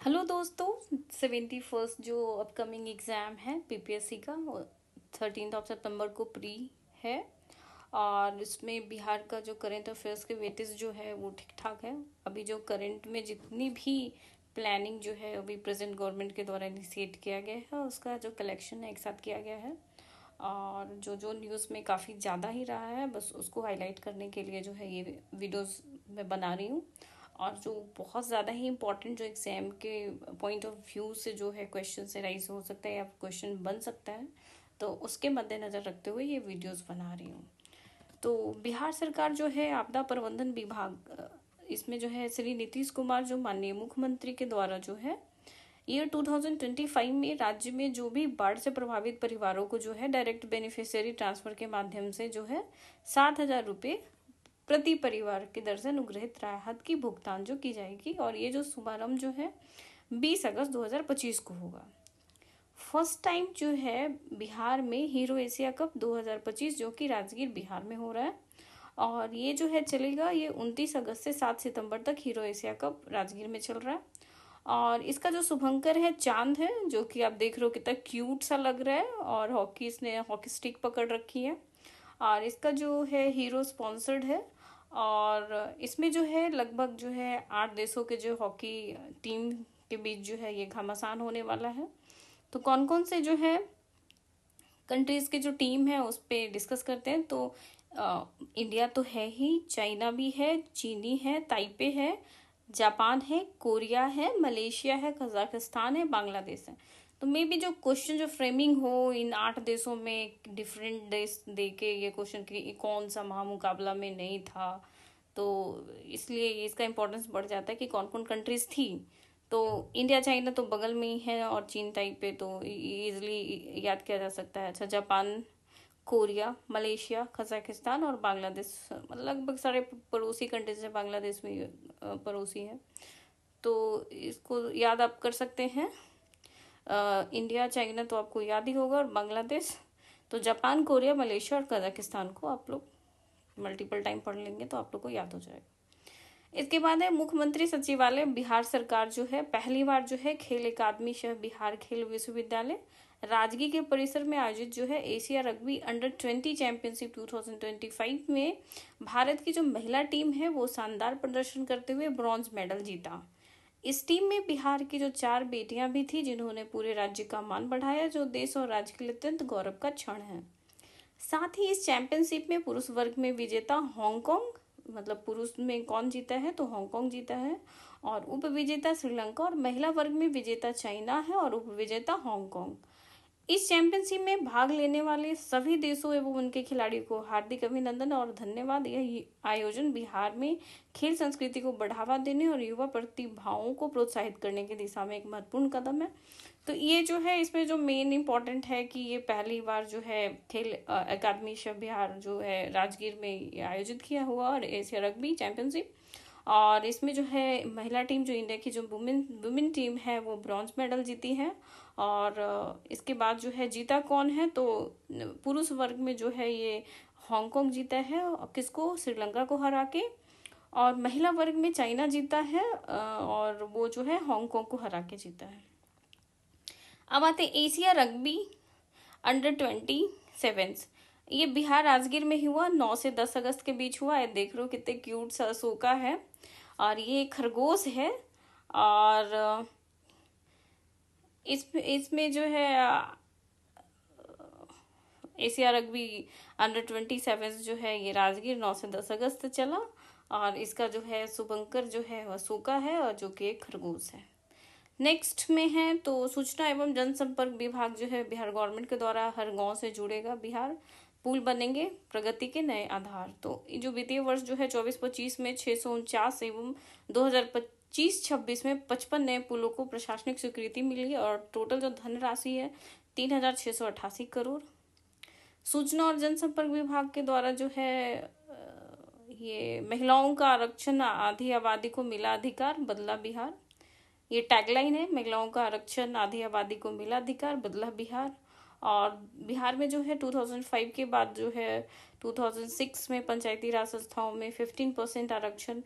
Hello दोस्तों। 71st जो upcoming exam है पीपीएससी का 13 सितंबर को प्री है। और इसमें बिहार का जो करंट अफेयर्स के वेटेज जो है वो ठीक ठाक है। अभी जो करंट में जितनी भी प्लानिंग जो है अभी प्रेजेंट गवर्नमेंट के द्वारा इनिशिएट किया गया है उसका जो कलेक्शन है एक साथ किया गया है। और जो जो न्यूज़ में काफ़ी ज़्यादा ही रहा है बस उसको हाईलाइट करने के लिए जो है ये वीडियोस मैं बना रही हूँ। और जो बहुत ज़्यादा ही इम्पोर्टेंट जो एग्जाम के पॉइंट ऑफ व्यू से जो है क्वेश्चन से राइज हो सकता है या क्वेश्चन बन सकता है, तो उसके मद्देनज़र रखते हुए ये वीडियोस बना रही हूँ। तो बिहार सरकार जो है आपदा प्रबंधन विभाग, इसमें जो है श्री नीतीश कुमार जो माननीय मुख्यमंत्री के द्वारा जो है ईयर 2025 में राज्य में जो भी बाढ़ से प्रभावित परिवारों को जो है डायरेक्ट बेनिफिशियरी ट्रांसफर के माध्यम से जो है 7,000 रुपये प्रति परिवार की दर से अनुग्रहित राहत की भुगतान जो की जाएगी। और ये जो शुभारंभ जो है 20 अगस्त 2025 को होगा। फर्स्ट टाइम जो है बिहार में हीरो एशिया कप 2025 जो कि राजगीर बिहार में हो रहा है। और ये जो है चलेगा, ये 29 अगस्त से 7 सितंबर तक हीरो एशिया कप राजगीर में चल रहा है। और इसका जो शुभंकर है चांद है, जो कि आप देख रहे हो कितना क्यूट सा लग रहा है। और हॉकी, इसने हॉकी स्टिक पकड़ रखी है। और इसका जो है हीरो स्पॉन्सर्ड है। और इसमें जो है लगभग जो है 8 देशों के जो हॉकी टीम के बीच जो है ये घमासान होने वाला है। तो कौन कौन से जो है कंट्रीज की जो टीम है उस पर डिस्कस करते हैं। तो इंडिया तो है ही, चाइना भी है, चीनी है, ताइपे है, जापान है, कोरिया है, मलेशिया है, कजाकिस्तान है, बांग्लादेश है। तो मे बी जो क्वेश्चन जो फ्रेमिंग हो इन 8 देशों में डिफरेंट देश दे के ये क्वेश्चन कि कौन सा महामुकाबला में नहीं था, तो इसलिए इसका इम्पोर्टेंस बढ़ जाता है कि कौन कौन कंट्रीज थी। तो इंडिया चाइना तो बगल में ही है और चीन ताइपे तो इजीली याद किया जा सकता है। अच्छा, जापान, कोरिया, मलेशिया, कजाकिस्तान और बांग्लादेश, मतलब लगभग सारे पड़ोसी कंट्रीज है। बांग्लादेश भी पड़ोसी है, तो इसको याद आप कर सकते हैं। इंडिया चाइना तो आपको याद ही होगा, और बांग्लादेश। तो जापान, कोरिया, मलेशिया और कजाकिस्तान को आप लोग मल्टीपल टाइम पढ़ लेंगे तो आप लोग को याद हो जाएगा। इसके बाद है मुख्यमंत्री सचिवालय। बिहार सरकार जो है पहली बार जो है खेल अकादमी शह बिहार खेल विश्वविद्यालय राजगीर के परिसर में आयोजित जो है एशिया रग्बी अंडर 20 चैंपियनशिप 2025 में भारत की जो महिला टीम है वो शानदार प्रदर्शन करते हुए ब्रॉन्ज मेडल जीता। इस टीम में बिहार की जो 4 बेटियां भी थी जिन्होंने पूरे राज्य का मान बढ़ाया, जो देश और राज्य के लिए अत्यंत गौरव का क्षण है। साथ ही इस चैंपियनशिप में पुरुष वर्ग में विजेता हांगकांग, मतलब पुरुष में कौन जीता है तो हांगकांग जीता है, और उप विजेता श्रीलंका, और महिला वर्ग में विजेता चाइना है और उप विजेता हांगकांग। इस चैंपियनशिप में भाग लेने वाले सभी देशों एवं उनके खिलाड़ियों को हार्दिक अभिनंदन और धन्यवाद। यह आयोजन बिहार में खेल संस्कृति को बढ़ावा देने और युवा प्रतिभाओं को प्रोत्साहित करने की दिशा में एक महत्वपूर्ण कदम है। तो ये जो है इसमें जो मेन इम्पोर्टेंट है कि ये पहली बार जो है खेल अकादमी शह बिहार जो है राजगीर में आयोजित किया हुआ और एशिया रग्बी चैंपियनशिप। और इसमें जो है महिला टीम जो इंडिया की जो वुमेन टीम है वो ब्रॉन्ज मेडल जीती है। और इसके बाद जो है जीता कौन है तो पुरुष वर्ग में जो है ये हांगकांग जीता है, किसको, श्रीलंका को हरा के। और महिला वर्ग में चाइना जीता है और वो जो है हांगकांग को हरा के जीता है। अब आते एशिया रग्बी अंडर 27। ये बिहार राजगीर में ही हुआ, 9 से 10 अगस्त के बीच हुआ है। देख लो कितने क्यूट सा सोका है, और ये खरगोश है। और इसमें जो है एशिया रग्बी अंडर 27 जो है ये राजगीर 9 से 10 अगस्त चला। और इसका जो है शुभंकर जो है वह सोका है और जो कि एक खरगोश है। नेक्स्ट में है तो सूचना एवं जनसंपर्क विभाग जो है बिहार गवर्नमेंट के द्वारा हर गांव से जुड़ेगा बिहार, पुल बनेंगे प्रगति के नए आधार। तो जो वित्तीय वर्ष जो है 24-25 में 649 एवं 2025-26 में 55 नए पुलों को प्रशासनिक स्वीकृति मिली और टोटल जो धनराशि है 3,688 करोड़। सूचना और जनसंपर्क विभाग के द्वारा जो है ये महिलाओं का आरक्षण आधी आबादी को मिला अधिकार, बदला बिहार। ये टैगलाइन है, महिलाओं का आरक्षण आधी आबादी को मिला अधिकार, बदला बिहार। और बिहार में जो है 2005 के बाद जो है 2006 में पंचायती राज संस्थाओं में 15% आरक्षण,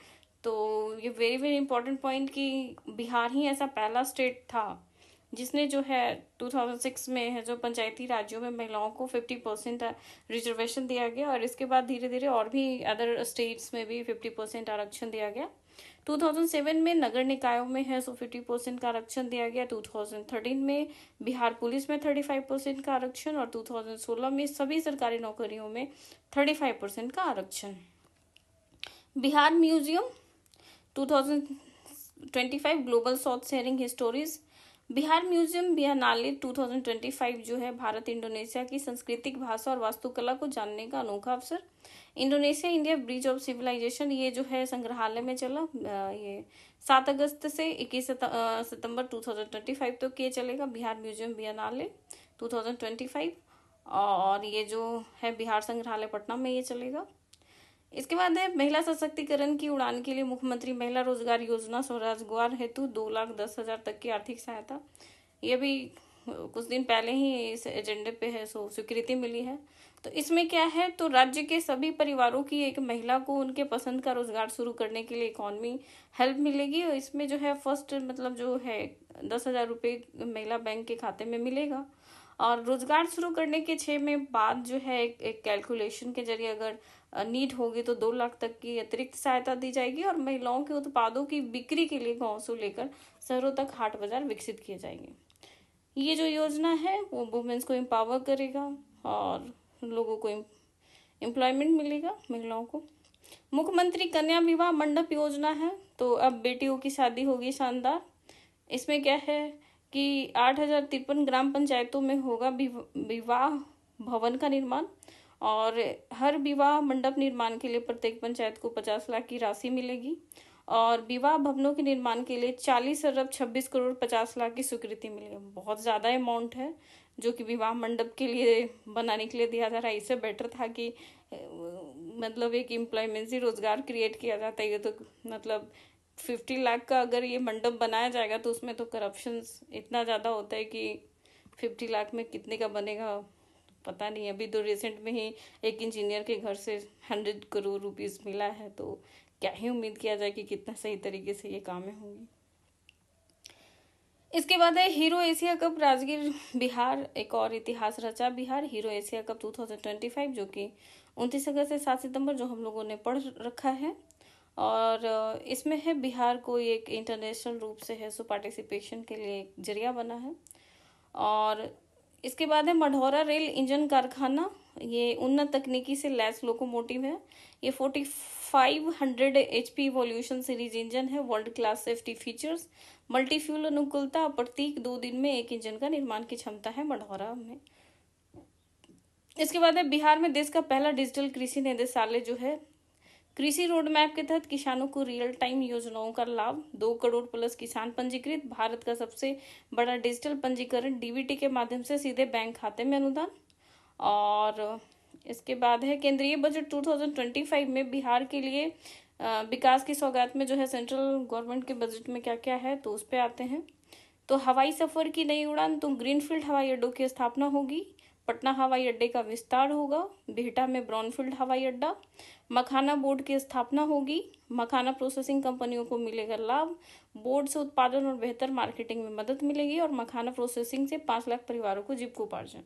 तो ये वेरी वेरी इंपॉर्टेंट पॉइंट कि बिहार ही ऐसा पहला स्टेट था जिसने जो है 2006 में है जो पंचायती राज्यों में महिलाओं को 50% रिजर्वेशन दिया गया, और इसके बाद धीरे धीरे और भी अदर स्टेट्स में भी 50% आरक्षण दिया गया। 2007 में नगर निकायों में है सो 50% का आरक्षण दिया गया। 2013 में बिहार पुलिस में 35% का आरक्षण, और 2016 में सभी सरकारी नौकरियों में 35% का आरक्षण। Bihar museum 2025 global south sharing histories. Bihar museum biennale 2025 जो है भारत इंडोनेशिया की सांस्कृतिक भाषा और वास्तुकला को जानने का अनोखा अवसर। Indonesia India bridge of civilization ये जो है संग्रहालय में चला, ये 7 अगस्त से 21 सितंबर 2025 तक ये चलेगा, बिहार म्यूजियम बियनाले 2025। और ये जो है बिहार संग्रहालय पटना में ये चलेगा। इसके बाद है महिला सशक्तिकरण की उड़ान के लिए मुख्यमंत्री महिला रोजगार योजना स्वरोजगार हेतु 2,10,000 तक की आर्थिक सहायता। ये भी कुछ दिन पहले ही इस एजेंडे पे है सो स्वीकृति मिली है। तो इसमें क्या है, तो राज्य के सभी परिवारों की एक महिला को उनके पसंद का रोजगार शुरू करने के लिए इकोनॉमी हेल्प मिलेगी। और इसमें जो है फर्स्ट मतलब जो है 10,000 रुपये महिला बैंक के खाते में मिलेगा। और रोजगार शुरू करने के 6 में बाद जो है एक कैलकुलेशन के जरिए अगर नीड होगी तो 2 लाख तक की अतिरिक्त सहायता दी जाएगी। और महिलाओं के उत्पादों की बिक्री के लिए गांव से लेकर शहरों तक हाट बाजार विकसित किए जाएंगे। ये जो योजना है वो वुमेन्स को एम्पावर करेगा और लोगों को एम्प्लॉयमेंट मिलेगा महिलाओं को। मुख्यमंत्री कन्या विवाह मंडप योजना है, तो अब बेटियों की शादी होगी शानदार। इसमें क्या है कि 8,053 ग्राम पंचायतों में होगा विवाह भवन का निर्माण, और हर विवाह मंडप निर्माण के लिए प्रत्येक पंचायत को 50 लाख की राशि मिलेगी। और विवाह भवनों के निर्माण के लिए 40 अरब 26 करोड़ 50 लाख की स्वीकृति मिलेगी। बहुत ज़्यादा अमाउंट है जो कि विवाह मंडप के लिए बनाने के लिए दिया जा रहा है। इससे बेटर था कि मतलब एक एम्प्लॉयमेंसी रोजगार क्रिएट किया जाता है। ये तो मतलब 50 लाख का अगर ये मंडप बनाया जाएगा तो उसमें तो करप्शन इतना ज़्यादा होता है कि 50 लाख में कितने का बनेगा पता नहीं। अभी तो रिसेंट में ही एक इंजीनियर के घर से 100 करोड़ रुपीस मिला है, तो क्या ही उम्मीद किया जाए कि कितना सही तरीके से ये कामें होंगी। इसके बाद है hero Asia cup Rajgir Bihar, एक और इतिहास रचा बिहार। हीरो एशिया कप 2025 जो कि 29 अगस्त से 7 सितंबर जो हम लोगों ने पढ़ रखा है। और इसमें है बिहार को एक इंटरनेशनल रूप से है सो पार्टिसिपेशन के लिए एक जरिया बना है। और इसके बाद है मढ़ौरा रेल इंजन कारखाना, ये उन्नत तकनीकी से लैस लोकोमोटिव है। ये 4500 HP इवोल्यूशन सीरीज इंजन है, world class safety features, multi fuel अनुकूलता, प्रत्येक 2 दिन में एक इंजन का निर्माण की क्षमता है मढ़ौरा में। इसके बाद है बिहार में देश का पहला डिजिटल कृषि निदेशालय जो है। कृषि रोड मैप के तहत किसानों को रियल टाइम योजनाओं का लाभ, 2 करोड़ प्लस किसान पंजीकृत, भारत का सबसे बड़ा डिजिटल पंजीकरण, DBT के माध्यम से सीधे बैंक खाते में अनुदान। और इसके बाद है केंद्रीय बजट 2025 में बिहार के लिए विकास की सौगात में जो है सेंट्रल गवर्नमेंट के बजट में क्या क्या है तो उस पर आते हैं। तो हवाई सफर की नई उड़ान, तो ग्रीनफील्ड हवाई अड्डों की स्थापना होगी, पटना हवाई अड्डे का विस्तार होगा, बिहटा में ब्राउनफील्ड हवाई अड्डा, मखाना बोर्ड की स्थापना होगी, मखाना प्रोसेसिंग कंपनियों को मिलेगा लाभ, बोर्ड से उत्पादन और बेहतर मार्केटिंग में मदद मिलेगी, और मखाना प्रोसेसिंग से 5 लाख परिवारों को जीविकोपार्जन।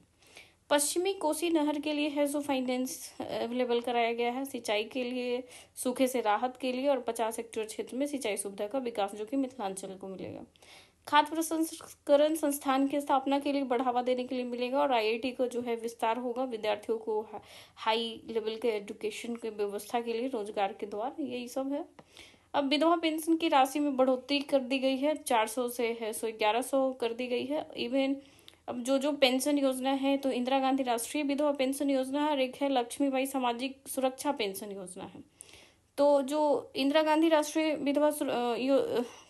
पश्चिमी कोसी नहर के लिए है जो फाइनेंस अवेलेबल कराया गया है, सिंचाई के लिए, सूखे से राहत के लिए, और 50 हेक्टेयर क्षेत्र में सिंचाई सुविधा का विकास जो कि मिथिलांचल को मिलेगा। खाद्य प्रसंस्करण संस्थान की स्थापना के लिए बढ़ावा देने के लिए मिलेगा, और IIT को जो है विस्तार होगा, विद्यार्थियों को हाई लेवल के एजुकेशन की व्यवस्था के लिए रोजगार के द्वार, यही सब है। अब विधवा पेंशन की राशि में बढ़ोतरी कर दी गई है, 400 से है सो 1100 कर दी गई है। इवन अब जो पेंशन योजना है तो इंदिरा गांधी राष्ट्रीय विधवा पेंशन योजना है, और एक है लक्ष्मीबाई सामाजिक सुरक्षा पेंशन योजना है। तो जो इंदिरा गांधी राष्ट्रीय विधवा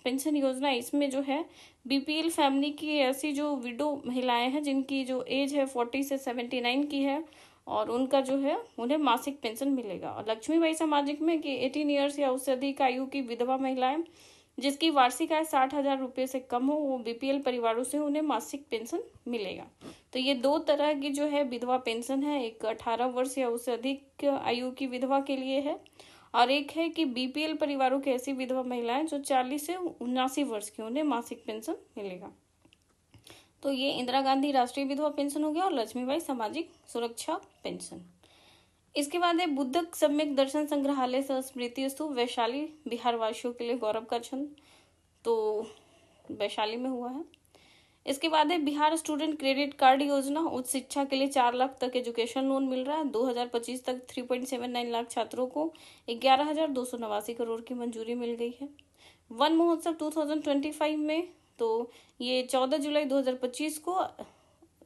पेंशन योजना, इसमें जो है BPL फैमिली की ऐसी जो विडो महिलाएं हैं जिनकी जो एज है 40 से 79 की है, और उनका जो है उन्हें मासिक पेंशन मिलेगा। और लक्ष्मीबाई सामाजिक में कि 18 ईयर्स या उससे अधिक आयु की विधवा महिलाएं जिसकी वार्षिक आय 60,000 रुपये से कम हो, वो BPL परिवारों से उन्हें मासिक पेंशन मिलेगा। तो ये 2 तरह की जो है विधवा पेंशन है, एक 18 वर्ष या उससे अधिक आयु की विधवा के लिए है, और एक है कि बीपीएल परिवारों की ऐसी विधवा महिलाएं जो 40 से 79 वर्ष की, उन्हें मासिक पेंशन मिलेगा। तो ये इंदिरा गांधी राष्ट्रीय विधवा पेंशन हो गया और लक्ष्मीबाई सामाजिक सुरक्षा पेंशन। इसके बाद है बुद्धक सम्यक दर्शन संग्रहालय सह स्मृति स्तूप वैशाली, बिहार वासियों के लिए गौरव का क्षण, तो वैशाली में हुआ है। इसके बाद है बिहार स्टूडेंट क्रेडिट कार्ड योजना, उच्च शिक्षा के लिए 4 लाख तक एजुकेशन लोन मिल रहा है। 2025 तक 3.79 लाख छात्रों को 11,289 करोड़ की मंजूरी मिल गई है। वन महोत्सव 2025 में, तो ये 14 जुलाई 2025 को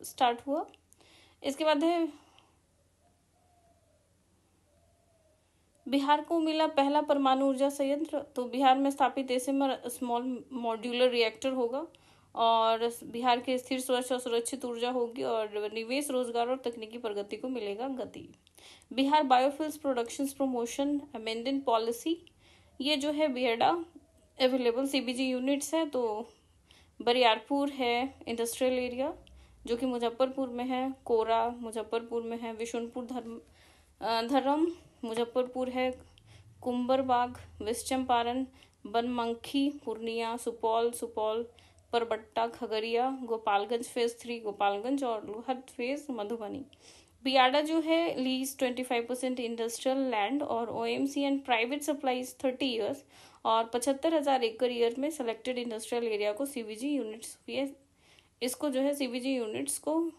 स्टार्ट हुआ। इसके बाद है बिहार को मिला पहला परमाणु ऊर्जा संयंत्र, तो बिहार में स्थापित एसएमआर स्मॉल मॉड्यूलर रिएक्टर होगा और बिहार के स्थिर, स्वच्छ और सुरक्षित ऊर्जा होगी और निवेश, रोजगार और तकनीकी प्रगति को मिलेगा गति। Bihar biofuels production promotion amended policy, ये जो है बियडा अवेलेबल सीबीजी यूनिट्स है, तो बरियारपुर है इंडस्ट्रियल एरिया जो कि मुजफ्फरपुर में है, कोरा मुजफ्फरपुर में है, विशुनपुर धर्म मुजफ्फरपुर है, कुंभरबाग वेस्ट चंपारण, बनमनखी पूर्णिया, सुपौल परबट्टा खगड़िया, गोपालगंज फेज 3 गोपालगंज और लोहट फेज मधुबनी। बियाडा जो है लीज 25% इंडस्ट्रियल लैंड और OMC and private supplies 30 years और 75,000 एकड़ ईयर में सेलेक्टेड इंडस्ट्रियल एरिया को सीबीजी यूनिट्स, ये इसको जो है सीबीजी यूनिट्स को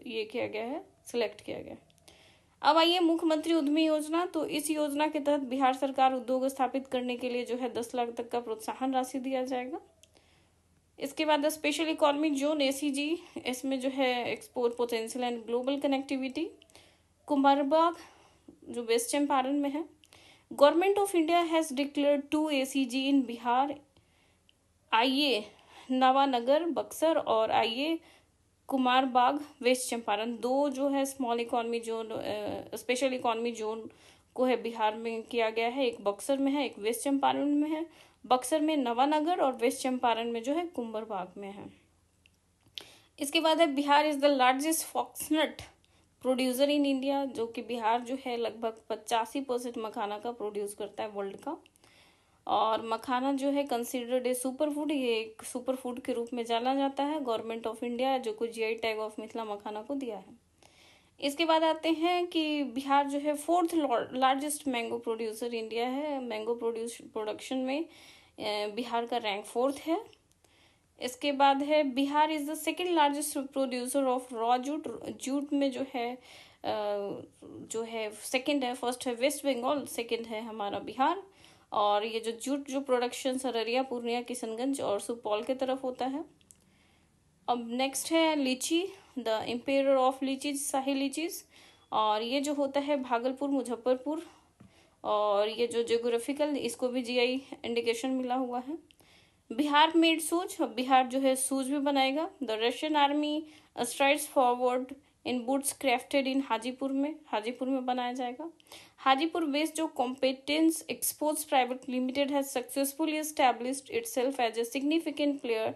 ये किया गया है, सिलेक्ट किया गया। अब आइए मुख्यमंत्री उद्यमी योजना, तो इस योजना के तहत बिहार सरकार उद्योग स्थापित करने के लिए जो है 10 लाख तक का प्रोत्साहन राशि दिया जाएगा। इसके बाद स्पेशल इकोनॉमिक जोन एसीजी, इसमें जो है export potential and global connectivity, Kumbharbag जो वेस्ट चंपारण में है। Government of India has declared 2 ACG in Bihar, आइए नवानगर बक्सर और आइए कुमारबाग वेस्ट चंपारण, 2 जो है small economy zone, special economy zone को है बिहार में किया गया है। एक बक्सर में है, एक वेस्ट चंपारण में है। बक्सर में नवानगर और वेस्ट चंपारण में जो है कुंभरबाग में है। इसके बाद है Bihar is the largest foxnut producer in India, जो कि बिहार जो है लगभग 85% मखाना का प्रोड्यूस करता है वर्ल्ड का। और मखाना जो है कंसिडर्ड ए सुपर फूड, ये एक सुपर फूड के रूप में जाना जाता है। गवर्नमेंट ऑफ इंडिया जो को जीआई टैग ऑफ मिथिला मखाना को दिया है। इसके बाद आते हैं कि बिहार जो है 4th largest mango producer India है। मैंगो प्रोडक्शन में बिहार का रैंक 4th है। इसके बाद है Bihar is the 2nd largest producer of raw jute, jute में जो है 2nd है, 1st है वेस्ट बंगाल, 2nd है हमारा बिहार। और ये जो जूट जो प्रोडक्शन अररिया, पूर्णिया, किशनगंज और सुपौल के तरफ होता है। अब नेक्स्ट है litchi, the empire of litchis, shahi litchis, और ये जो होता है भागलपुर, मुजफ्फरपुर। और ये जो जियोग्राफिकल, इसको भी जीआई इंडिकेशन मिला हुआ है। बिहार मेड सूज, बिहार जो है सूज भी बनाएगा। The Russian army strides forward in boots crafted in Hajipur में बनाया जाएगा। हाजीपुर बेस्ड जो competence exports private limited has successfully established itself as a significant player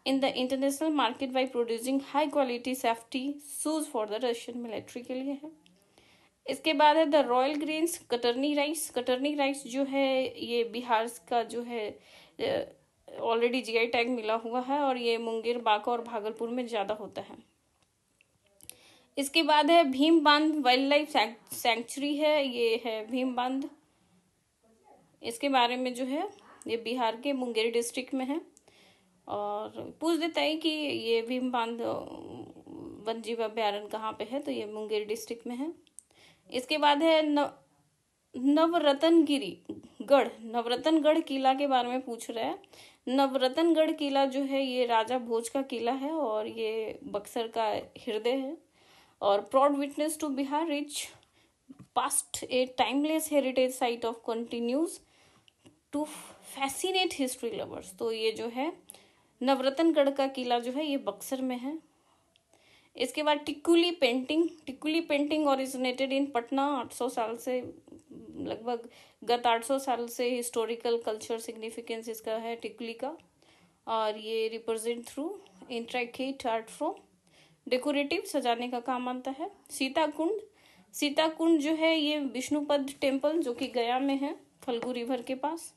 in the international market by producing high quality safety shoes for the Russian military के लिए है। इसके बाद है the royal grains Katarni rice. Katarni rice जो है ये बिहार का जो है ऑलरेडी जीआई टैग मिला हुआ है और ये मुंगेर, बांका और भागलपुर में ज्यादा होता है। इसके बाद है भीम बांध वाइल्ड लाइफ सैंक्चुरी है, ये है भीम बांध। इसके बारे में जो है ये बिहार के मुंगेर डिस्ट्रिक्ट में है। और पूछ देता है कि ये भीम बांध वन जीव अभ्यारण्य कहाँ पे है, तो ये मुंगेर डिस्ट्रिक्ट में है। इसके बाद है नवरत्नगढ़ किला के बारे में पूछ रहा है। नवरत्नगढ़ किला जो है ये राजा भोज का किला है और ये बक्सर का हृदय है। और proud witness to Bihar rich past a timeless heritage site of continues to fascinate history lovers, तो ये जो है नवरत्नगढ़ का किला जो है ये बक्सर में है। इसके बाद टिकुली पेंटिंग ओरिजिनेटेड इन पटना, 800 साल से लगभग गत 800 साल से हिस्टोरिकल कल्चर सिग्निफिकेंस इसका है टिकुली का। और ये represent through intricate art form, decorative सजाने का काम आता है। सीता कुंड सीताकुंड जो है ये विष्णुपद टेम्पल जो कि गया में है, फल्गु रिवर के पास।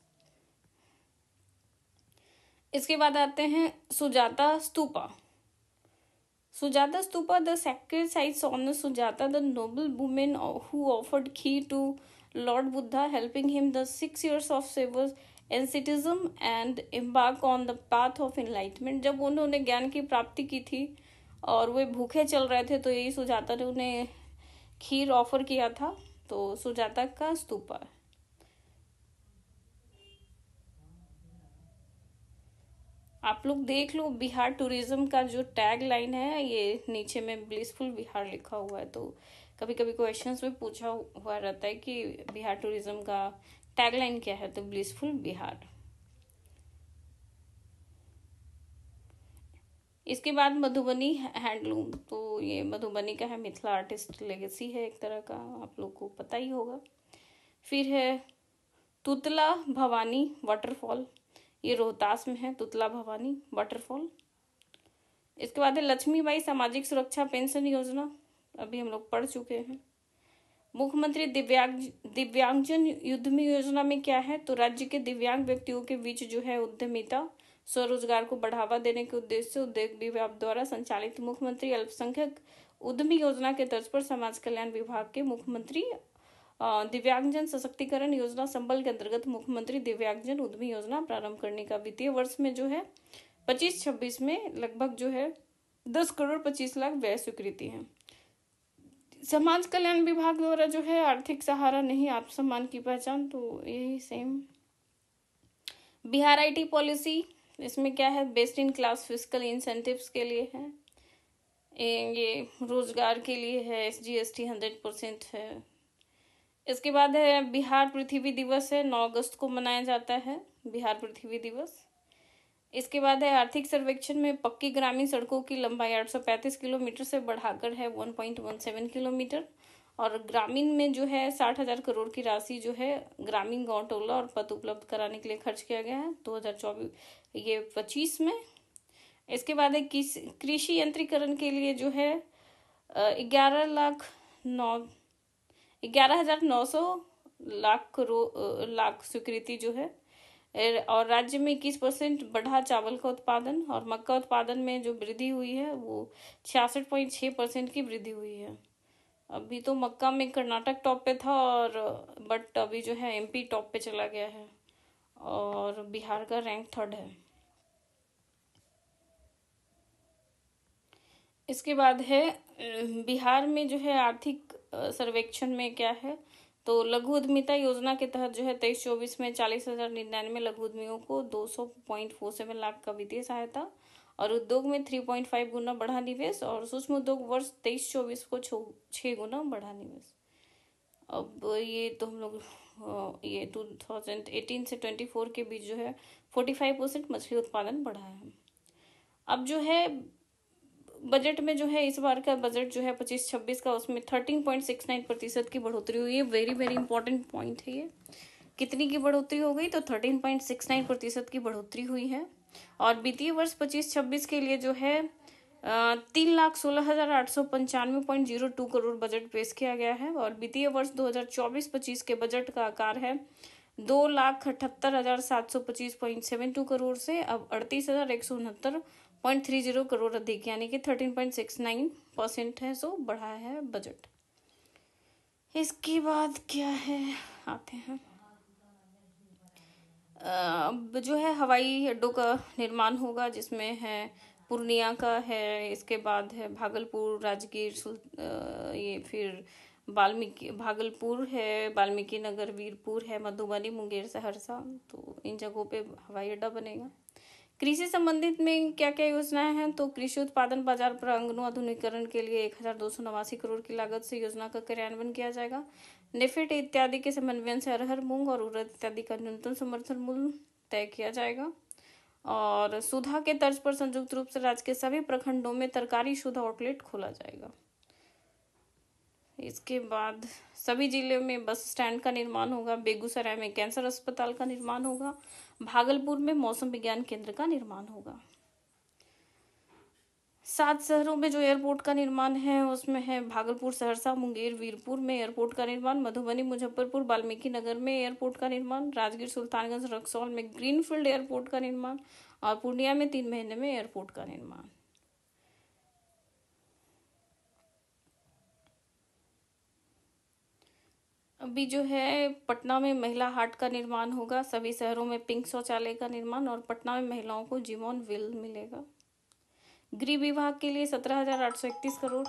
इसके बाद आते हैं Sujata stupa. Sujata Stupa, the sacred sites honor Sujata, the noble woman who offered key to Lord Buddha, helping him the 6 years of service asceticism and embark on the path of enlightenment। जब उन्होंने ज्ञान की प्राप्ति की थी और वे भूखे चल रहे थे, तो यही सुजाता ने उन्हें खीर ऑफर किया था, तो सुजाता का स्तूपा। आप लोग देख लो, बिहार टूरिज्म का जो टैग लाइन है, ये नीचे में ब्लिसफुल बिहार लिखा हुआ है। तो कभी कभी क्वेश्चंस में पूछा हुआ रहता है कि बिहार टूरिज्म का टैग लाइन क्या है, तो ब्लिसफुल बिहार। इसके बाद मधुबनी हैंडलूम, तो ये मधुबनी का है, मिथिला आर्टिस्ट लेगेसी है एक तरह का, आप लोग को पता ही होगा। फिर है तुतला भवानी वाटरफॉल, ये रोहतास में है, तुतला भवानी वाटरफॉल। इसके बाद है लक्ष्मीबाई सामाजिक सुरक्षा पेंशन योजना, अभी हम लोग पढ़ चुके हैं। मुख्यमंत्री दिव्यांगजन युद्धमी योजना में क्या है, तो राज्य के दिव्यांग व्यक्तियों के बीच जो है उद्यमिता स्वरोजगार को बढ़ावा देने के उद्देश्य से उद्योग विभाग द्वारा संचालित मुख्यमंत्री अल्पसंख्यक उद्यमी योजना के तर्ज पर समाज कल्याण विभाग के मुख्यमंत्री दिव्यांगजन सशक्तिकरण योजना संबल के अंतर्गत मुख्यमंत्री दिव्यांगजन उद्यमी योजना प्रारंभ करने का वित्तीय वर्ष में जो है 25-26 में लगभग जो है 10 करोड़ 25 लाख व्यय स्वीकृति है। समाज कल्याण विभाग द्वारा जो है आर्थिक सहारा नहीं आत्मसम्मान की पहचान, तो यही सेम। बिहार आईटी पॉलिसी, इसमें क्या है, best in class fiscal incentives के लिए है, ये रोजगार के लिए है, SGST 100% है। इसके बाद है बिहार पृथ्वी दिवस है, 9 अगस्त को मनाया जाता है बिहार पृथ्वी दिवस। इसके बाद है आर्थिक सर्वेक्षण में पक्की ग्रामीण सड़कों की लंबाई 835 किलोमीटर से बढ़ाकर है 1.17 किलोमीटर, और ग्रामीण में जो है 60,000 करोड़ की राशि जो है ग्रामीण गांव टोला और पथ उपलब्ध कराने के लिए खर्च किया गया है 2024 में। इसके बाद है कृषि यंत्रीकरण के लिए जो है 11,900 लाख स्वीकृति जो है, और राज्य में 21% बढ़ा चावल का उत्पादन, और मक्का उत्पादन में जो वृद्धि हुई है वो 66.6% की वृद्धि हुई है। अभी तो मक्का में कर्नाटक टॉप पे था, और बट अभी जो है MP टॉप पे चला गया है, और बिहार का रैंक 3rd है। इसके बाद है बिहार में जो है आर्थिक सर्वेक्षण में क्या है, तो लघु उद्यमिता योजना के तहत जो है 23-24 में 40,099 लघु उद्यमियों को 200.47 लाख का वित्तीय सहायता, और उद्योग में 3.5 गुना बढ़ा निवेश, और सूक्ष्म उद्योग वर्ष 23-24 को 6 गुना बढ़ा निवेश। अब ये तो हम लोग ये 2018 से 24 के बीच जो है 45% मछली उत्पादन बढ़ा है। अब जो है बजट में जो है इस बार का बजट जो है 25-26 का, उसमें 13.69% की बढ़ोतरी हुई है। वेरी वेरी इंपॉर्टेंट पॉइंट है ये। कितनी की बढ़ोतरी हो गई, तो 13.69% की बढ़ोतरी हुई है। और वित्तीय वर्ष 25-26 के लिए जो है 3,16,895.02 करोड़ बजट पेश किया गया है, और वित्तीय वर्ष 2024-25 के बजट का आकार है 2,78,725.72 करोड़ से अब 38,169.30 करोड़ अधिक, यानी कि 13.69% है, सो बढ़ा है बजट। इसके बाद क्या है, आते हैं अब जो है हवाई अड्डों का निर्माण होगा, जिसमें है पूर्णिया का है, इसके बाद है भागलपुर, राजगीर, ये फिर भागलपुर है, वाल्मीकि नगर, वीरपुर है, मधुबनी, मुंगेर, सहरसा, तो इन जगहों पे हवाई अड्डा बनेगा। कृषि संबंधित में क्या क्या योजनाएं हैं, तो कृषि उत्पादन बाजार प्रांगणों आधुनिकीकरण के लिए 1,289 करोड़ की लागत से योजना का क्रियान्वयन किया जाएगा। नेफेड इत्यादि के समन्वयन से अरहर, मूंग और उड़द इत्यादि का न्यूनतम समर्थन मूल्य तय किया जाएगा। और सुधा के तर्ज पर संयुक्त रूप से राज्य के सभी प्रखंडों में तरकारी शुद्ध आउटलेट खोला जाएगा। इसके बाद सभी जिले में बस स्टैंड का निर्माण होगा। बेगूसराय में कैंसर अस्पताल का निर्माण होगा। भागलपुर में मौसम विज्ञान केंद्र का निर्माण होगा। 7 शहरों में जो एयरपोर्ट का निर्माण है उसमें है भागलपुर, सहरसा, मुंगेर, वीरपुर में एयरपोर्ट का निर्माण, मधुबनी, मुजफ्फरपुर, वाल्मीकि नगर में एयरपोर्ट का निर्माण, राजगीर, सुल्तानगंज, रक्सौल में ग्रीनफील्ड एयरपोर्ट का निर्माण और पूर्णिया में 3 महीने में एयरपोर्ट का निर्माण। अभी जो है पटना में महिला हाट का निर्माण होगा, सभी शहरों में पिंक शौचालय का निर्माण और पटना में महिलाओं को जिम ऑन व्हील मिलेगा। गृह विभाग के लिए 17,831 करोड़।